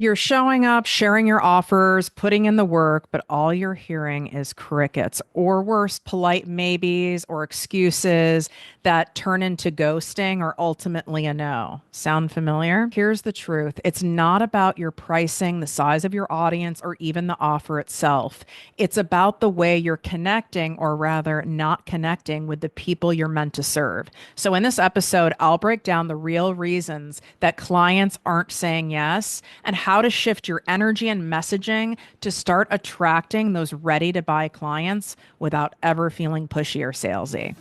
You're showing up, sharing your offers, putting in the work, but all you're hearing is crickets, or worse, polite maybes or excuses that turn into ghosting or ultimately a no. Sound familiar? Here's the truth. It's not about your pricing, the size of your audience, or even the offer itself. It's about the way you're connecting, or rather not connecting, with the people you're meant to serve. So in this episode, I'll break down the real reasons that clients aren't saying yes and how to shift your energy and messaging to start attracting those ready to buy clients without ever feeling pushy or salesy.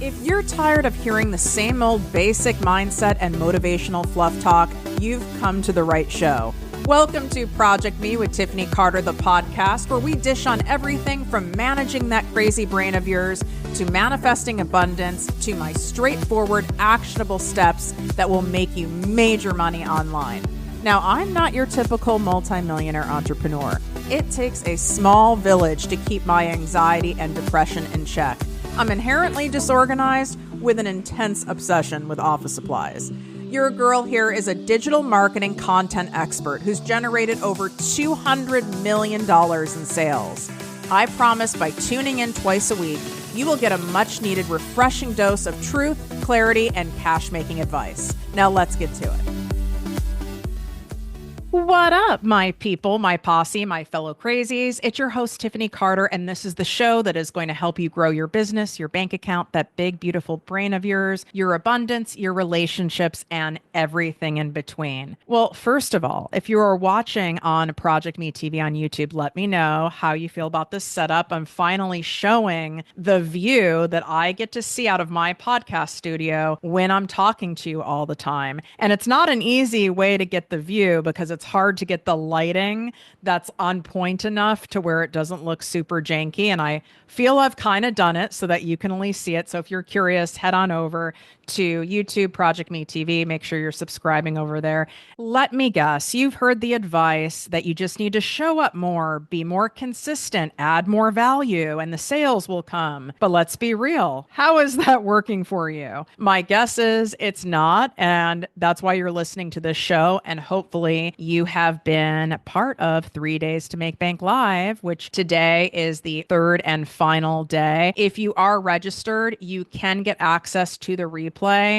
If you're tired of hearing the same old basic mindset and motivational fluff talk, you've come to the right show. Welcome to Project Me with Tiffany Carter, the podcast, where we dish on everything from managing that crazy brain of yours to manifesting abundance to my straightforward, actionable steps that will make you major money online. Now, I'm not your typical multimillionaire entrepreneur. It takes a small village to keep my anxiety and depression in check. I'm inherently disorganized with an intense obsession with office supplies. Your girl here is a digital marketing content expert who's generated over $200 million in sales. I promise by tuning in twice a week, you will get a much needed refreshing dose of truth, clarity, and cash-making advice. Now let's get to it. What up, my people, my posse, my fellow crazies? It's your host, Tiffany Carter, and this is the show that is going to help you grow your business, your bank account, that big, beautiful brain of yours, your abundance, your relationships, and everything in between. Well, first of all, if you are watching on ProjectME TV on YouTube, let me know how you feel about this setup. I'm finally showing the view that I get to see out of my podcast studio when I'm talking to you all the time. And it's not an easy way to get the view because it's hard to get the lighting that's on point enough to where it doesn't look super janky. And I feel I've kind of done it so that you can at least see it. So if you're curious, head on over to YouTube, ProjectME TV. Make sure you're subscribing over there. Let me guess, you've heard the advice that you just need to show up more, be more consistent, add more value, and the sales will come. But let's be real. How is that working for you? My guess is it's not. And that's why you're listening to this show. And hopefully you have been part of 3 Days to Make Bank Live, which today is the third and final day. If you are registered, you can get access to the replay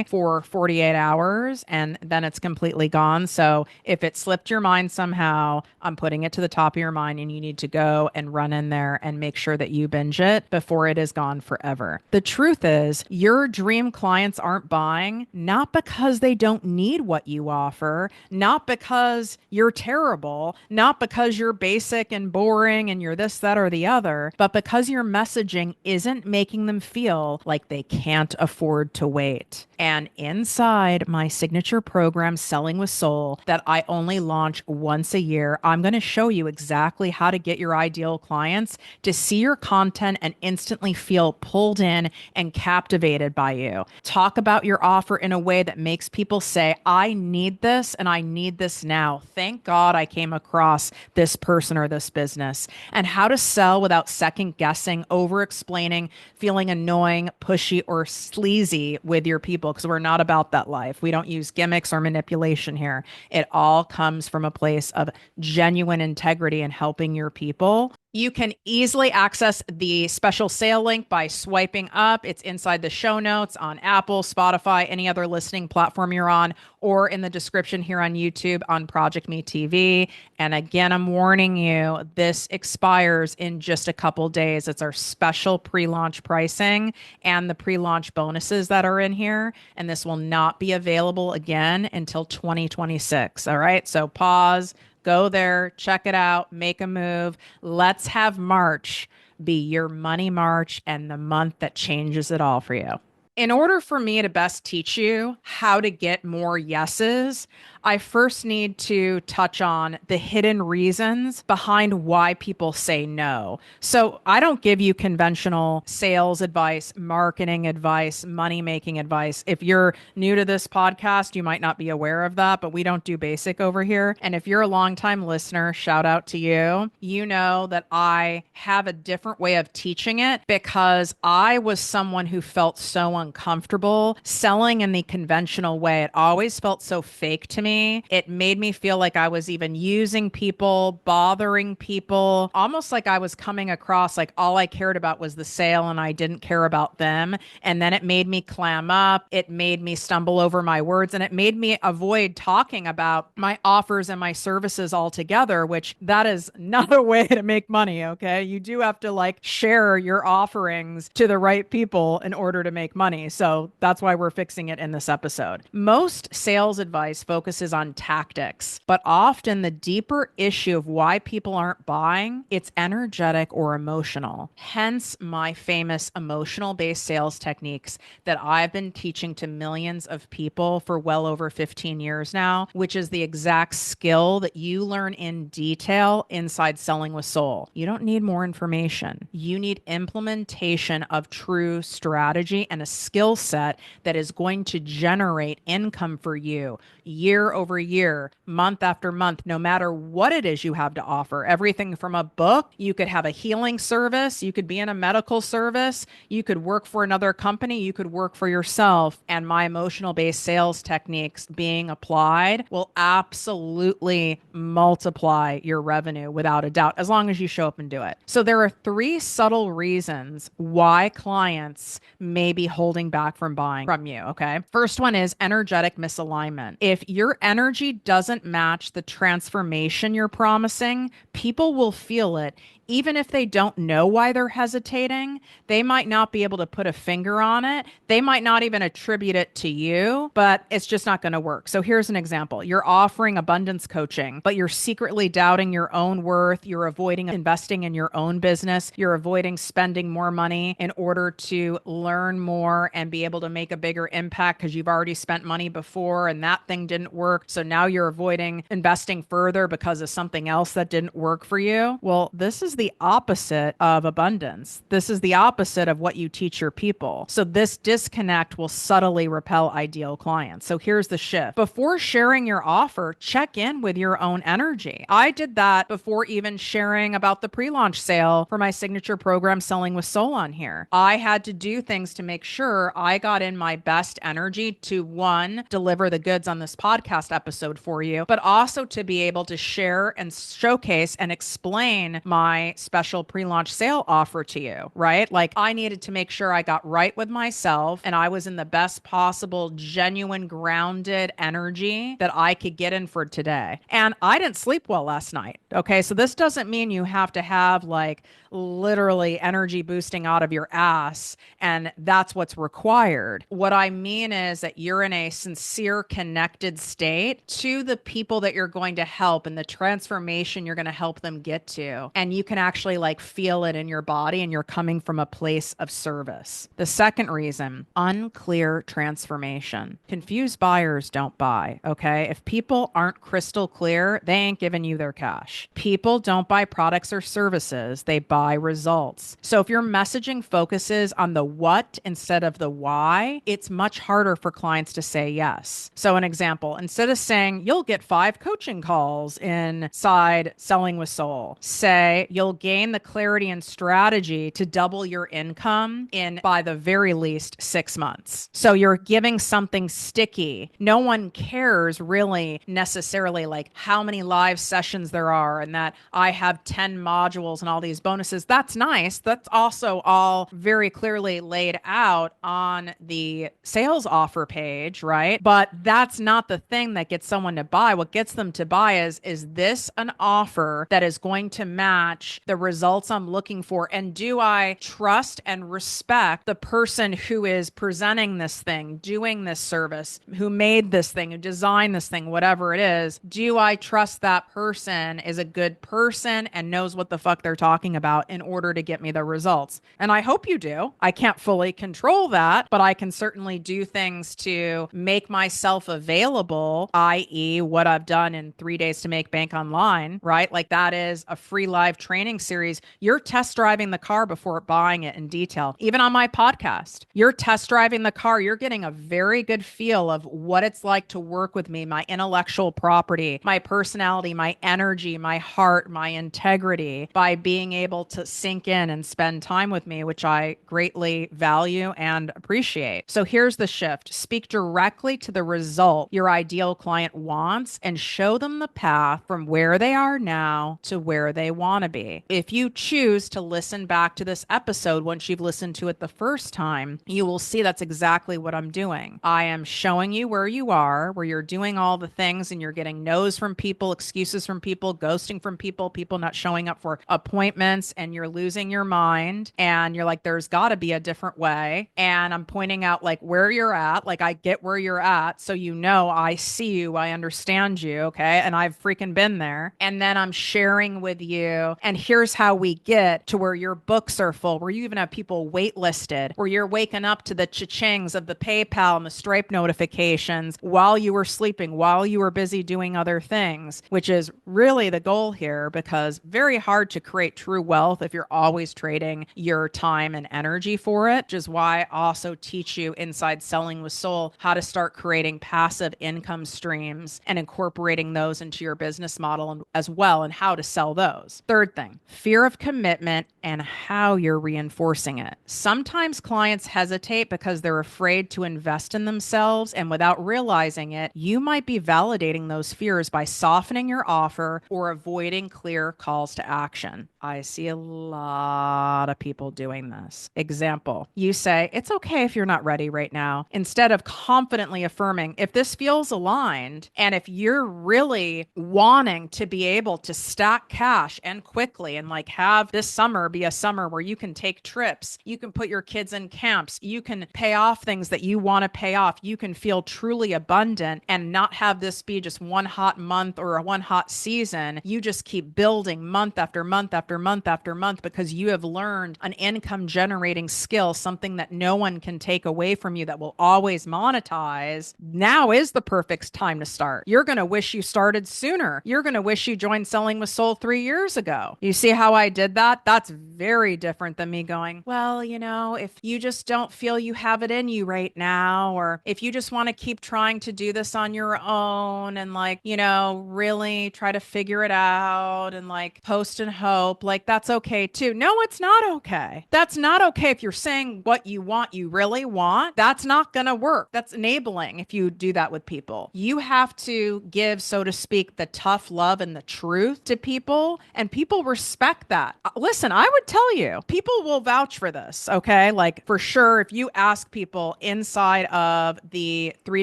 for 48 hours and then it's completely gone. So if it slipped your mind somehow, I'm putting it to the top of your mind and you need to go and run in there and make sure that you binge it before it is gone forever. The truth is, your dream clients aren't buying, not because they don't need what you offer, not because you're terrible, not because you're basic and boring and you're this, that, or the other, but because your messaging isn't making them feel like they can't afford to wait. And inside my signature program, Selling with Soul, that I only launch once a year, I'm going to show you exactly how to get your ideal clients to see your content and instantly feel pulled in and captivated by you. Talk about your offer in a way that makes people say, I need this and I need this now. Thank God I came across this person or this business. And how to sell without second guessing, over explaining, feeling annoying, pushy, or sleazy with your people, because we're not about that life. We don't use gimmicks or manipulation here. It all comes from a place of genuine integrity and helping your people. You can easily access the special sale link by swiping up. It's inside the show notes on Apple, Spotify, any other listening platform you're on, or in the description here on YouTube on ProjectME TV. And again, I'm warning you, this expires in just a couple days. It's our special pre-launch pricing and the pre-launch bonuses that are in here. And this will not be available again until 2026. All right. So pause. Go there, check it out, make a move. Let's have March be your money March and the month that changes it all for you. In order for me to best teach you how to get more yeses, I first need to touch on the hidden reasons behind why people say no. So I don't give you conventional sales advice, marketing advice, money-making advice. If you're new to this podcast, you might not be aware of that, but we don't do basic over here. And if you're a longtime listener, shout out to you. You know that I have a different way of teaching it because I was someone who felt so uncomfortable selling in the conventional way. It always felt so fake to me. me. It made me feel like I was even using people, bothering people, almost like I was coming across like all I cared about was the sale and I didn't care about them. And then it made me clam up. It made me stumble over my words and it made me avoid talking about my offers and my services altogether, which that is not a way to make money. Okay. You do have to like share your offerings to the right people in order to make money. So that's why we're fixing it in this episode. Most sales advice focuses on tactics, but often the deeper issue of why people aren't buying, it's energetic or emotional. Hence my famous emotional based sales techniques that I've been teaching to millions of people for well over 15 years now, which is the exact skill that you learn in detail inside Selling with Soul. You don't need more information. You need implementation of true strategy and a skill set that is going to generate income for you year over year, month after month, no matter what it is you have to offer. Everything from a book, you could have a healing service, you could be in a medical service, you could work for another company, you could work for yourself. And my emotional based sales techniques being applied will absolutely multiply your revenue without a doubt, as long as you show up and do it. So there are 3 subtle reasons why clients may be holding back from buying from you. Okay. First one is energetic misalignment. If your energy doesn't match the transformation you're promising, people will feel it. Even if they don't know why they're hesitating, they might not be able to put a finger on it. They might not even attribute it to you, but it's just not going to work. So here's an example. You're offering abundance coaching, but you're secretly doubting your own worth. You're avoiding investing in your own business. You're avoiding spending more money in order to learn more and be able to make a bigger impact because you've already spent money before and that thing didn't work. So now you're avoiding investing further because of something else that didn't work for you. Well, this is the opposite of abundance. This is the opposite of what you teach your people. So this disconnect will subtly repel ideal clients. So here's the shift. Before sharing your offer, check in with your own energy. I did that before even sharing about the pre-launch sale for my signature program, Selling with Soul, on here. I had to do things to make sure I got in my best energy to, one, deliver the goods on this podcast episode for you, but also to be able to share and showcase and explain my special pre-launch sale offer to you, right? Like I needed to make sure I got right with myself and I was in the best possible, genuine, grounded energy that I could get in for today. And I didn't sleep well last night. Okay. So this doesn't mean you have to have like literally energy boosting out of your ass and that's what's required. What I mean is that you're in a sincere, connected state to the people that you're going to help and the transformation you're going to help them get to. And you can actually like feel it in your body and you're coming from a place of service. The second reason, unclear transformation. Confused buyers don't buy, okay? If people aren't crystal clear, they ain't giving you their cash. People don't buy products or services, they buy results. So if your messaging focuses on the what instead of the why, it's much harder for clients to say yes. So an example, instead of saying you'll get 5 coaching calls inside Selling with Soul, say you'll gain the clarity and strategy to double your income in by the very least 6 months. So you're giving something sticky. No one cares really necessarily like how many live sessions there are and that I have 10 modules and all these bonuses. That's nice. That's also all very clearly laid out on the sales offer page, right? But that's not the thing that gets someone to buy. What gets them to buy is this an offer that is going to match the results I'm looking for? And do I trust and respect the person who is presenting this thing, doing this service, who made this thing, who designed this thing, whatever it is? Do I trust that person is a good person and knows what the fuck they're talking about in order to get me the results? And I hope you do. I can't fully control that, but I can certainly do things to make myself available, i.e. what I've done in 3 days to make bank online, right? Like that is a free live training training series, you're test driving the car before buying it in detail. Even on my podcast, you're test driving the car. You're getting a very good feel of what it's like to work with me, my intellectual property, my personality, my energy, my heart, my integrity, by being able to sink in and spend time with me, which I greatly value and appreciate. So here's the shift. Speak directly to the result your ideal client wants and show them the path from where they are now to where they want to be. If you choose to listen back to this episode once you've listened to it the first time, you will see that's exactly what I'm doing. I am showing you where you are, where you're doing all the things and you're getting no's from people, excuses from people, ghosting from people, people not showing up for appointments, and you're losing your mind and you're like, there's got to be a different way. And I'm pointing out like where you're at. Like, I get where you're at. So, you know, I see you, I understand you. Okay. And I've freaking been there. And then I'm sharing with you. And here's how we get to where your books are full, where you even have people waitlisted, where you're waking up to the cha-chings of the PayPal and the Stripe notifications while you were sleeping, while you were busy doing other things, which is really the goal here, because very hard to create true wealth if you're always trading your time and energy for it, which is why I also teach you inside Selling with Soul how to start creating passive income streams and incorporating those into your business model as well, and how to sell those. Third thing, fear of commitment and how you're reinforcing it. Sometimes clients hesitate because they're afraid to invest in themselves, and without realizing it, you might be validating those fears by softening your offer or avoiding clear calls to action. I see a lot of people doing this. Example, you say, it's okay if you're not ready right now, instead of confidently affirming, if this feels aligned, and if you're really wanting to be able to stack cash and quickly and like have this summer be a summer where you can take trips, you can put your kids in camps, you can pay off things that you want to pay off, you can feel truly abundant and not have this be just one hot month or one hot season. You just keep building month after month after month after month because you have learned an income generating skill, something that no one can take away from you, that will always monetize. Now is the perfect time to start. You're going to wish you started sooner. You're going to wish you joined Selling with Soul 3 years ago. You see how I did that? That's very different than me going, well, you know, if you just don't feel you have it in you right now, or if you just want to keep trying to do this on your own and like, you know, really try to figure it out and like post and hope, like that's okay too. No, it's not okay. That's not okay. If you're saying what you want, you really want, that's not going to work. That's enabling if you do that with people. You have to give, so to speak, the tough love and the truth to people, and people respect that. Listen, I would tell you, people will vouch for this, okay? Like for sure, if you ask people inside of the 3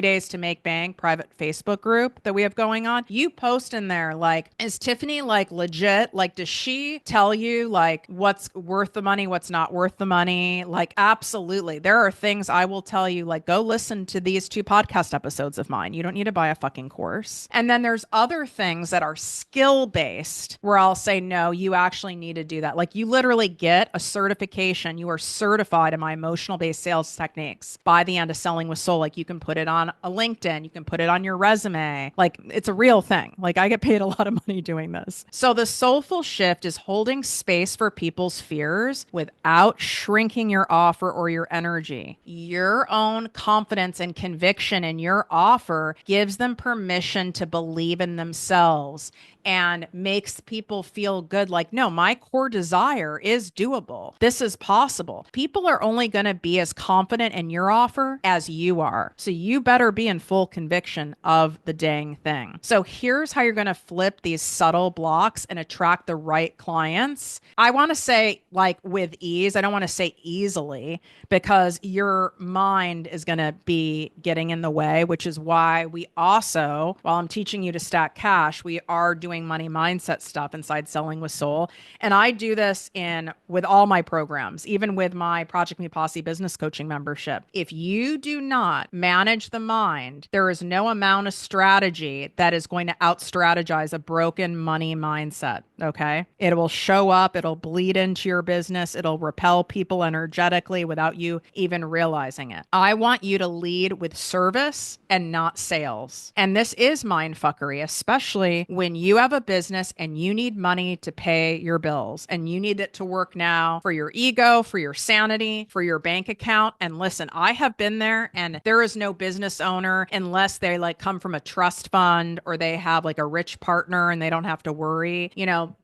Days to Make Bank private Facebook group that we have going on, you post in there like, is Tiffany like legit? Like, does she tell you like what's worth the money, what's not worth the money? Like, absolutely. There are things I will tell you, like, go listen to these 2 podcast episodes of mine. You don't need to buy a fucking course. And then there's other things that are skill based where I'll say, no, you actually need to do that. Like, you literally get a certification. You are certified in my emotional based sales techniques by the end of Selling with Soul. Like, you can put it on a LinkedIn, you can put it on your resume. Like, it's a real thing. Like, I get paid a lot of money doing this. So the soulful shift is holding space for people's fears without shrinking your offer or your energy. Your own confidence and conviction in your offer gives them permission to believe in themselves and makes people feel good. Like, no, my core desire is doable. This is possible. People are only going to be as confident in your offer as you are. So you better be in full conviction of the dang thing. So here's how you're going to flip these subtle blocks and attract the right clients. I want to say like with ease. I don't want to say easily, because your mind is going to be getting in the way, which is why we also, while I'm teaching you to stack cash, we are doing money mindset stuff inside Selling with Soul. And I do this with all my programs, even with my ProjectME Posse business coaching membership. If you do not manage the mind, there is no amount of strategy that is going to out strategize a broken money mindset. Okay. It will show up, it'll bleed into your business, it'll repel people energetically without you even realizing it. I want you to lead with service and not sales. And this is mindfuckery, especially when you have a business and you need money to pay your bills and you need it to work now for your ego, for your sanity, for your bank account. And listen, I have been there, and there is no business owner unless they like come from a trust fund or they have like a rich partner and they don't have to worry.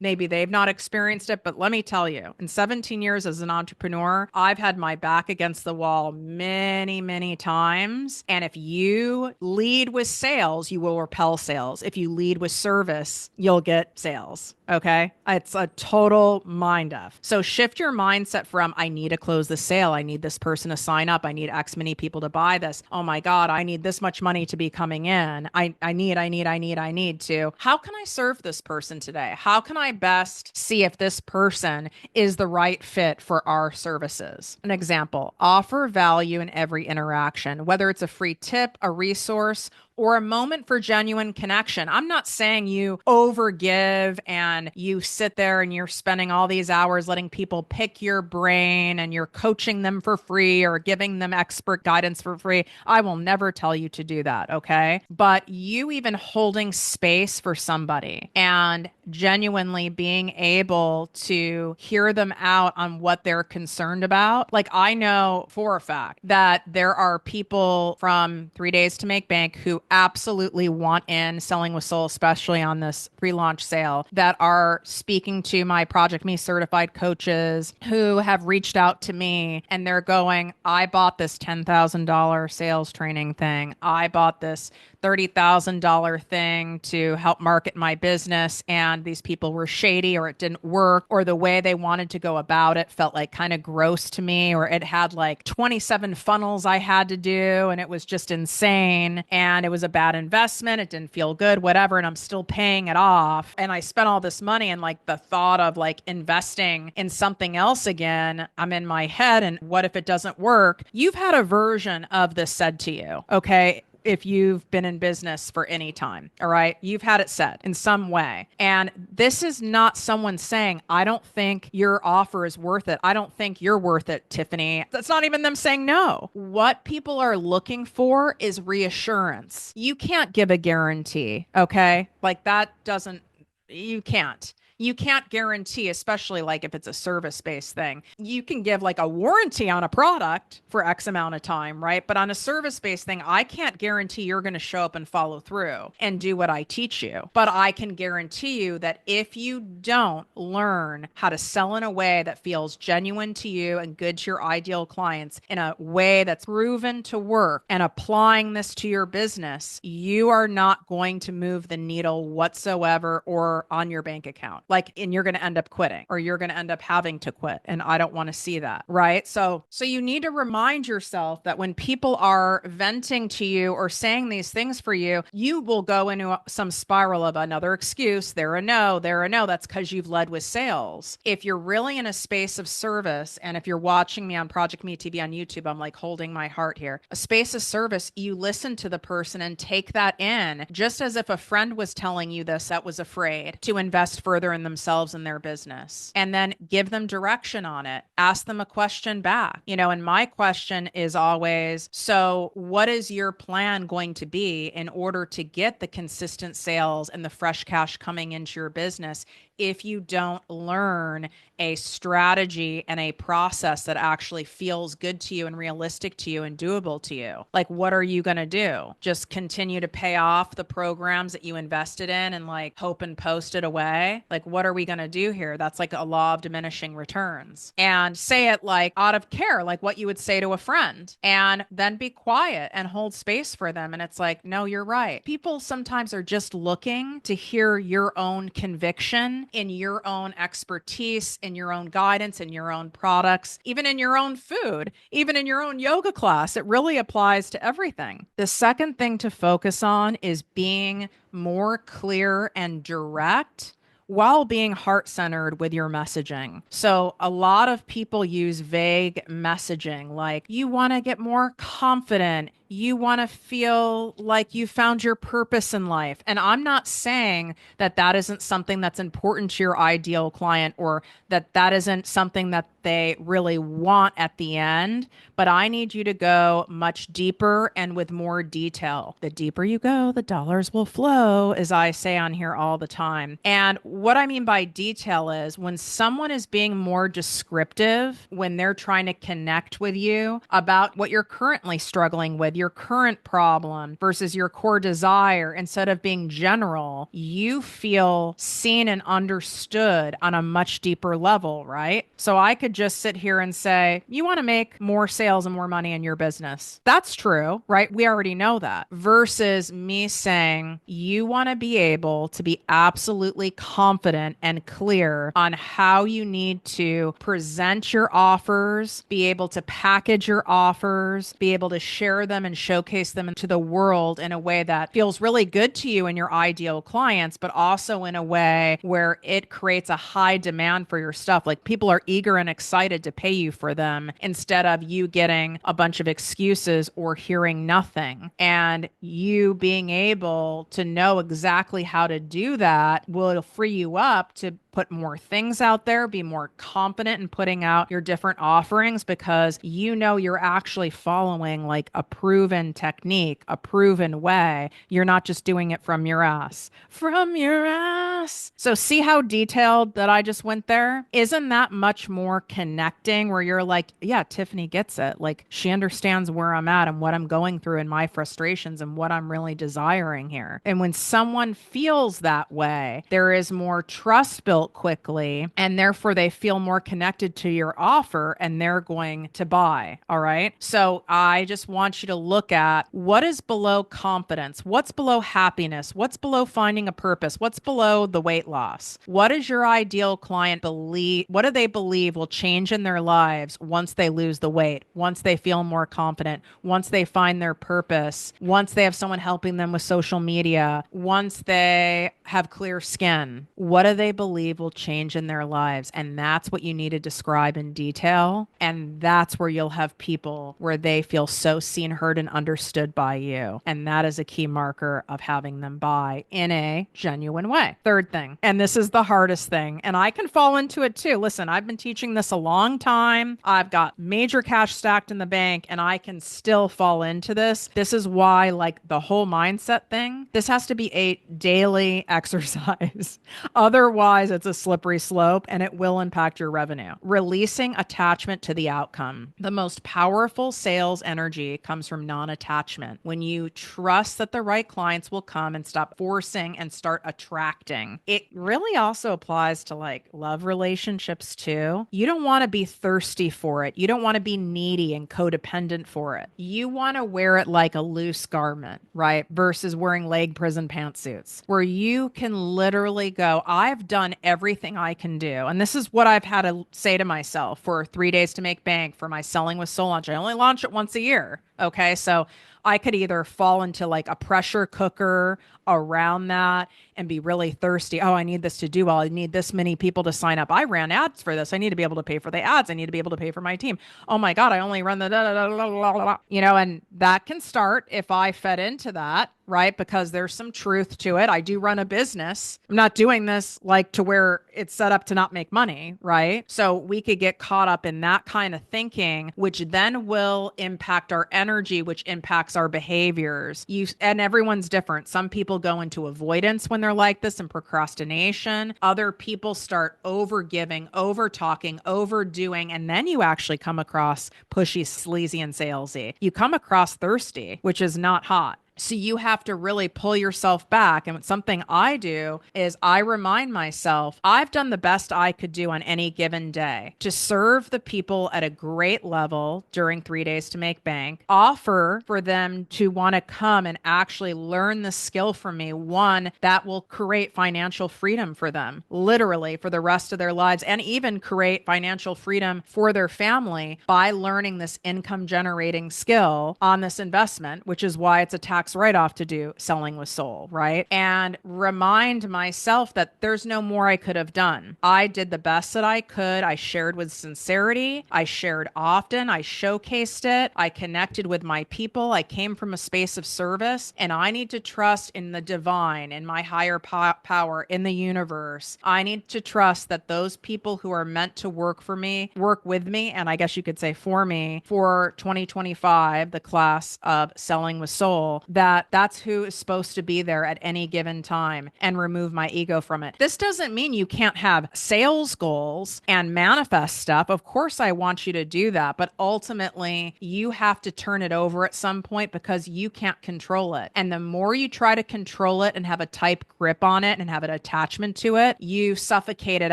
Maybe they've not experienced it, but let me tell you, in 17 years as an entrepreneur, I've had my back against the wall many, many times. And if you lead with sales, you will repel sales. If you lead with service, you'll get sales. Okay. It's a total mind F. So shift your mindset from, I need to close the sale. I need this person to sign up. I need X many people to buy this. Oh my God, I need this much money to be coming in. I need to. How can I serve this person today? How can I best see if this person is the right fit for our services? An example, offer value in every interaction, whether it's a free tip, a resource, or a moment for genuine connection. I'm not saying you overgive and you sit there and you're spending all these hours letting people pick your brain and you're coaching them for free or giving them expert guidance for free. I will never tell you to do that, okay? But you even holding space for somebody and genuinely being able to hear them out on what they're concerned about. Like, I know for a fact that there are people from 3 Days to Make Bank who absolutely want in selling with soul, especially on this pre-launch sale, that are speaking to my ProjectME certified coaches who have reached out to me and they're going, I bought this $10,000 sales training thing. I bought this $30,000 thing to help market my business, and these people were shady, or it didn't work, or the way they wanted to go about it felt like kind of gross to me, or it had like 27 funnels I had to do and it was just insane and it was a bad investment. It didn't feel good, whatever, and I'm still paying it off. And I spent all this money, and like the thought of like investing in something else again, I'm in my head, and what if it doesn't work? You've had a version of this said to you, okay? If you've been in business for any time, all right, you've had it said in some way. And this is not someone saying, I don't think your offer is worth it. I don't think you're worth it, Tiffany. That's not even them saying no. What people are looking for is reassurance. You can't give a guarantee, okay? Like that doesn't, you can't. You can't guarantee, especially like if it's a service-based thing. You can give like a warranty on a product for X amount of time, right? But on a service-based thing, I can't guarantee you're going to show up and follow through and do what I teach you. But I can guarantee you that if you don't learn how to sell in a way that feels genuine to you and good to your ideal clients, in a way that's proven to work, and applying this to your business, you are not going to move the needle whatsoever or on your bank account. And you're going to end up quitting, or you're going to end up having to quit. And I don't want to see that. Right. So you need to remind yourself that when people are venting to you or saying these things for you, you will go into some spiral of another excuse. They're a no. That's because you've led with sales. If you're really in a space of service, and if you're watching me on ProjectME TV on YouTube, I'm like holding my heart here. A space of service, you listen to the person and take that in, just as if a friend was telling you this that was afraid to invest further in themselves and their business, and then give them direction on it. Ask them a question back, and my question is always, so what is your plan going to be in order to get the consistent sales and the fresh cash coming into your business if you don't learn a strategy and a process that actually feels good to you and realistic to you and doable to you? Like, what are you going to do? Just continue to pay off the programs that you invested in and like hope and post it away? Like, what are we going to do here? That's like a law of diminishing returns. And say it like out of care, like what you would say to a friend, and then be quiet and hold space for them. And it's like, no, you're right. People sometimes are just looking to hear your own conviction in your own expertise, in your own guidance, in your own products, even in your own food, even in your own yoga class. It really applies to everything. The second thing to focus on is being more clear and direct while being heart-centered with your messaging. So a lot of people use vague messaging, like, you want to get more confident, You want to feel like you found your purpose in life. And I'm not saying that that isn't something that's important to your ideal client or that that isn't something that they really want at the end, but I need you to go much deeper and with more detail. The deeper you go, the dollars will flow, as I say on here all the time. And what I mean by detail is when someone is being more descriptive, when they're trying to connect with you about what you're currently struggling with, your current problem versus your core desire, instead of being general, you feel seen and understood on a much deeper level, right? So I could just sit here and say, you want to make more sales and more money in your business. That's true, right? We already know that. Versus me saying, you want to be able to be absolutely confident and clear on how you need to present your offers, be able to package your offers, be able to share them and showcase them into the world in a way that feels really good to you and your ideal clients, but also in a way where it creates a high demand for your stuff. Like people are eager and excited to pay you for them instead of you getting a bunch of excuses or hearing nothing. And you being able to know exactly how to do that will free you up to put more things out there, be more confident in putting out your different offerings because you know you're actually following like a proven technique, a proven way. You're not just doing it from your ass. From your ass. So see how detailed that I just went there? Isn't that much more connecting where you're like, yeah, Tiffany gets it. Like she understands where I'm at and what I'm going through and my frustrations and what I'm really desiring here. And when someone feels that way, there is more trust built quickly and therefore they feel more connected to your offer and they're going to buy. All right. So I just want you to look at what is below confidence, what's below happiness, what's below finding a purpose, what's below the weight loss. What does your ideal client believe? What do they believe will change in their lives once they lose the weight, once they feel more confident, once they find their purpose, once they have someone helping them with social media, once they have clear skin? What do they believe will change in their lives? And that's what you need to describe in detail. And that's where you'll have people where they feel so seen, heard, and understood by you. And that is a key marker of having them buy in a genuine way. Third thing, and this is the hardest thing, and I can fall into it too. Listen, I've been teaching this a long time. I've got major cash stacked in the bank, and I can still fall into this. This is why, like the whole mindset thing, this has to be a daily exercise. Otherwise, it's a slippery slope and it will impact your revenue. Releasing attachment to the outcome. The most powerful sales energy comes from non-attachment. When you trust that the right clients will come and stop forcing and start attracting. It really also applies to like love relationships too. You don't want to be thirsty for it. You don't want to be needy and codependent for it. You want to wear it like a loose garment, right? Versus wearing leg prison pantsuits where you can literally go, I've done everything I can do. And this is what I've had to say to myself for 3 days to make bank for my selling with soul launch. I only launch it once a year. Okay. So I could either fall into like a pressure cooker around that and be really thirsty. Oh, I need this to do well. I need this many people to sign up. I ran ads for this. I need to be able to pay for the ads. I need to be able to pay for my team. Oh my God, I only run the da, da, da, da, da, da. You know, and that can start if I fed into that, right? Because there's some truth to it. I do run a business. I'm not doing this like to where it's set up to not make money, right? So we could get caught up in that kind of thinking, which then will impact our energy, which impacts our behaviors. And everyone's different. Some people go into avoidance when they're like this and procrastination. Other people start over giving, over talking, overdoing, and then you actually come across pushy, sleazy, and salesy. You come across thirsty, which is not hot. So you have to really pull yourself back. And something I do is I remind myself, I've done the best I could do on any given day to serve the people at a great level during 3 days to make bank, offer for them to want to come and actually learn the skill from me. One that will create financial freedom for them, literally for the rest of their lives, and even create financial freedom for their family by learning this income generating skill on this investment, which is why it's a tax tracks right off to do Selling with Soul, right? And remind myself that there's no more I could have done. I did the best that I could. I shared with sincerity. I shared often. I showcased it. I connected with my people. I came from a space of service, and I need to trust in the divine, in my higher power, in the universe. I need to trust that those people who are meant to work for me, work with me, and I guess you could say for me, for 2025, the class of Selling with Soul, that's who is supposed to be there at any given time, and remove my ego from it. This doesn't mean you can't have sales goals and manifest stuff. Of course, I want you to do that, but ultimately you have to turn it over at some point because you can't control it. And the more you try to control it and have a tight grip on it and have an attachment to it, you suffocate it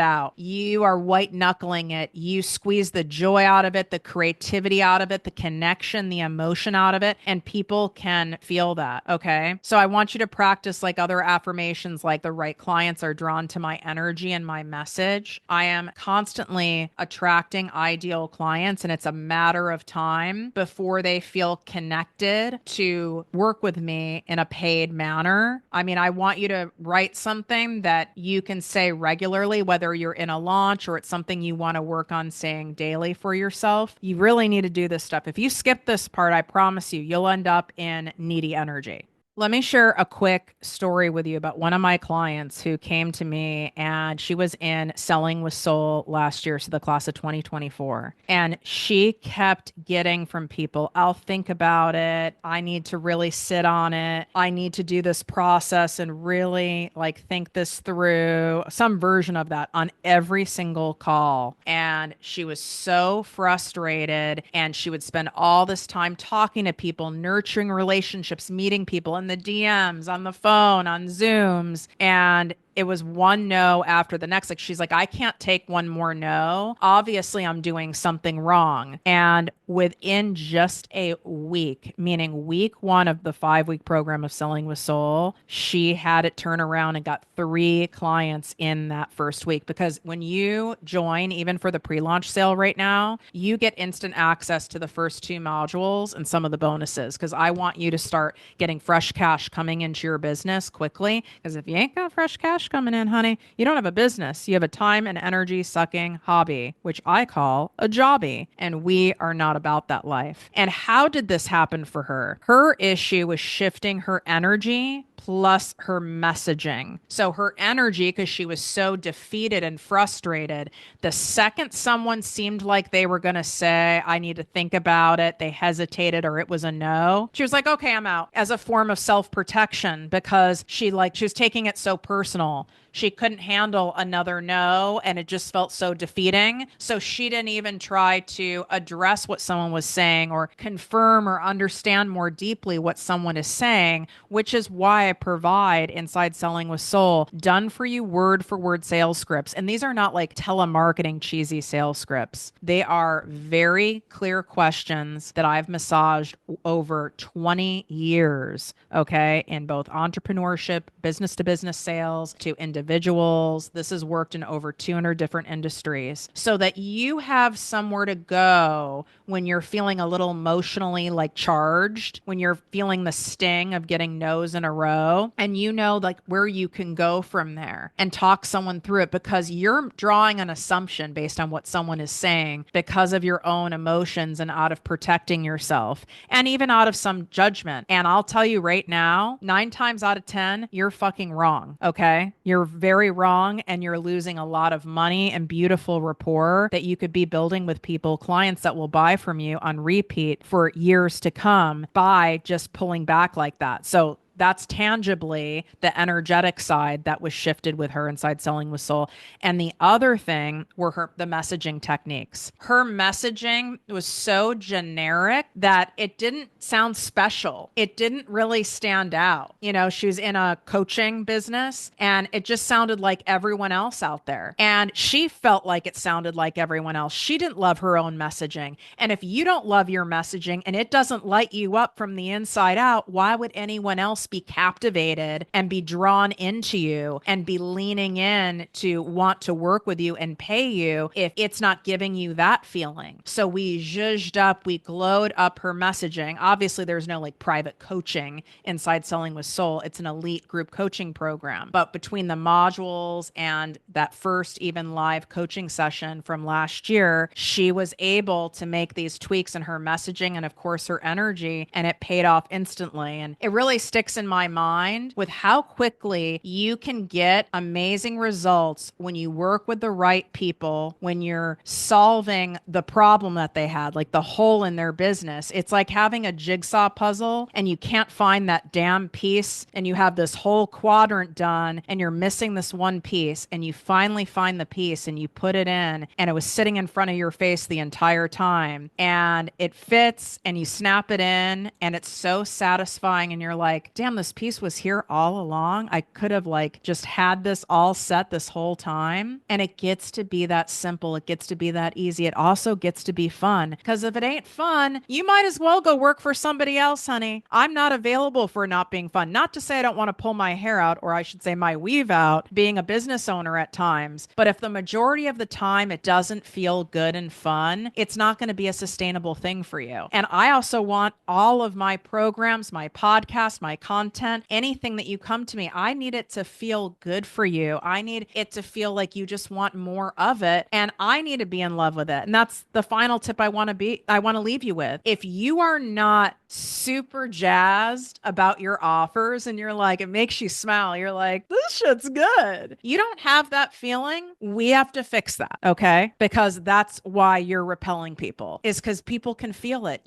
out. You are white knuckling it. You squeeze the joy out of it, the creativity out of it, the connection, the emotion out of it, and people can feel that. Okay. So I want you to practice like other affirmations, like the right clients are drawn to my energy and my message. I am constantly attracting ideal clients, and it's a matter of time before they feel connected to work with me in a paid manner. I mean, I want you to write something that you can say regularly, whether you're in a launch or it's something you want to work on saying daily for yourself. You really need to do this stuff. If you skip this part, I promise you, you'll end up in needy energy. Let me share a quick story with you about one of my clients who came to me, and she was in Selling with Soul last year, so the class of 2024. And she kept getting from people, I'll think about it. I need to really sit on it. I need to do this process and really like think this through, some version of that on every single call. And she was so frustrated, and she would spend all this time talking to people, nurturing relationships, meeting people, and the DMs, on the phone, on Zooms. And it was one no after the next. Like, she's like, I can't take one more no. Obviously, I'm doing something wrong. And within just a week, meaning week one of the 5-week program of Selling with Soul, she had it turn around and got 3 clients in that first week. Because when you join, even for the pre-launch sale right now, you get instant access to the first 2 modules and some of the bonuses. Because I want you to start getting fresh cash coming into your business quickly. Because if you ain't got fresh cash coming in, honey, you don't have a business. You have a time and energy sucking hobby, which I call a jobby. And we are not about that life. And how did this happen for her? Her issue was shifting her energy plus her messaging. So her energy, because she was so defeated and frustrated, the second someone seemed like they were going to say, I need to think about it, they hesitated or it was a no, she was like, okay, I'm out, as a form of self-protection, because she was taking it so personal. She couldn't handle another no, and it just felt so defeating. So she didn't even try to address what someone was saying or confirm or understand more deeply what someone is saying, which is why I provide inside Selling with Soul done for you word for word sales scripts. And these are not like telemarketing cheesy sales scripts. They are very clear questions that I've massaged over 20 years, okay, in both entrepreneurship, business to business sales, to individuals. This has worked in over 200 different industries, so that you have somewhere to go when you're feeling a little emotionally like charged, when you're feeling the sting of getting no's in a row, and you know like where you can go from there and talk someone through it, because you're drawing an assumption based on what someone is saying because of your own emotions and out of protecting yourself and even out of some judgment. And I'll tell you right now, 9 times out of 10, you're fucking wrong. Okay. You're very wrong, and you're losing a lot of money and beautiful rapport that you could be building with people, clients that will buy from you on repeat for years to come by just pulling back like that. So that's tangibly the energetic side that was shifted with her inside Selling with Soul. And the other thing were the messaging techniques. Her messaging was so generic that it didn't sound special. It didn't really stand out. You know, she was in a coaching business, and it just sounded like everyone else out there. And she felt like it sounded like everyone else. She didn't love her own messaging. And if you don't love your messaging and it doesn't light you up from the inside out, why would anyone else just be captivated and be drawn into you and be leaning in to want to work with you and pay you if it's not giving you that feeling? So we zhuzhed up, we glowed up her messaging. Obviously, there's no like private coaching inside Selling with Soul. It's an elite group coaching program. But between the modules and that first even live coaching session from last year, she was able to make these tweaks in her messaging and, of course, her energy, and it paid off instantly. And it really sticks in my mind with how quickly you can get amazing results when you work with the right people, when you're solving the problem that they had, like the hole in their business. It's like having a jigsaw puzzle and you can't find that damn piece, and you have this whole quadrant done and you're missing this one piece, and you finally find the piece and you put it in, and it was sitting in front of your face the entire time, and it fits, and you snap it in, and it's so satisfying, and you're like, damn, this piece was here all along. I could have like just had this all set this whole time. And it gets to be that simple. It gets to be that easy. It also gets to be fun, because if it ain't fun, you might as well go work for somebody else, honey. I'm not available for not being fun. Not to say I don't want to pull my hair out, or I should say my weave out, being a business owner at times. But if the majority of the time it doesn't feel good and fun, it's not going to be a sustainable thing for you. And I also want all of my programs, my podcast, my content, anything that you come to me, I need it to feel good for you. I need it to feel like you just want more of it. And I need to be in love with it. And that's the final tip I want to leave you with. If you are not super jazzed about your offers and you're like, it makes you smile, you're like, this shit's good, you don't have that feeling, we have to fix that. Okay. Because that's why you're repelling people, is because people can feel it.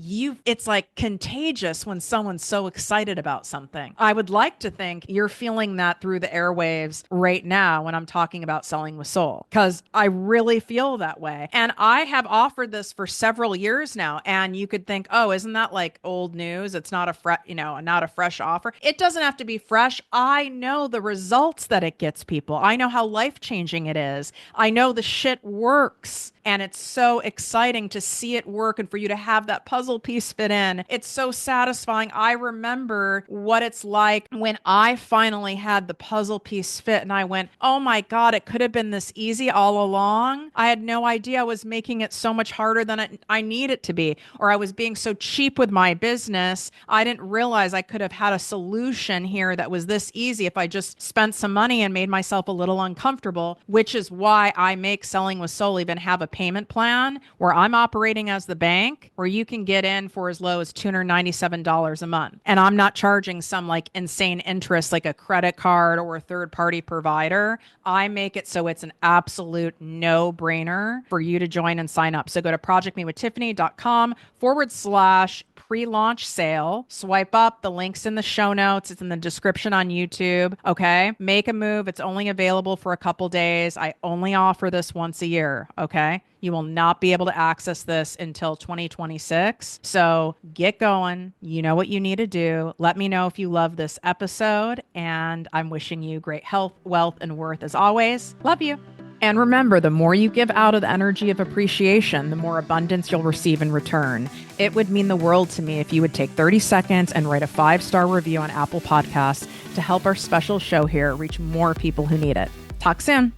It's like contagious when someone's so excited about something. I would like to think you're feeling that through the airwaves right now when I'm talking about Selling with Soul, because I really feel that way. And I have offered this for several years now. And you could think, oh, isn't that like old news? It's not not a fresh offer. It doesn't have to be fresh. I know the results that it gets people. I know how life-changing it is. I know the shit works. And it's so exciting to see it work and for you to have that puzzle piece fit in. It's so satisfying. I remember what it's like when I finally had the puzzle piece fit and I went, oh my God, it could have been this easy all along. I had no idea I was making it so much harder than I need it to be, or I was being so cheap with my business. I didn't realize I could have had a solution here that was this easy if I just spent some money and made myself a little uncomfortable, which is why I make Selling with Soul even have a payment plan where I'm operating as the bank, where you can get in for as low as $297 a month. And I'm not charging some like insane interest like a credit card or a third party provider. I make it so it's an absolute no-brainer for you to join and sign up. So go to projectmewithtiffany.com/pre-launch sale. Swipe up. The link's in the show notes. It's in the description on YouTube. Okay. Make a move. It's only available for a couple days. I only offer this once a year. Okay. You will not be able to access this until 2026. So get going. You know what you need to do. Let me know if you love this episode. And I'm wishing you great health, wealth, and worth as always. Love you. And remember, the more you give out of the energy of appreciation, the more abundance you'll receive in return. It would mean the world to me if you would take 30 seconds and write a 5-star review on Apple Podcasts to help our special show here reach more people who need it. Talk soon.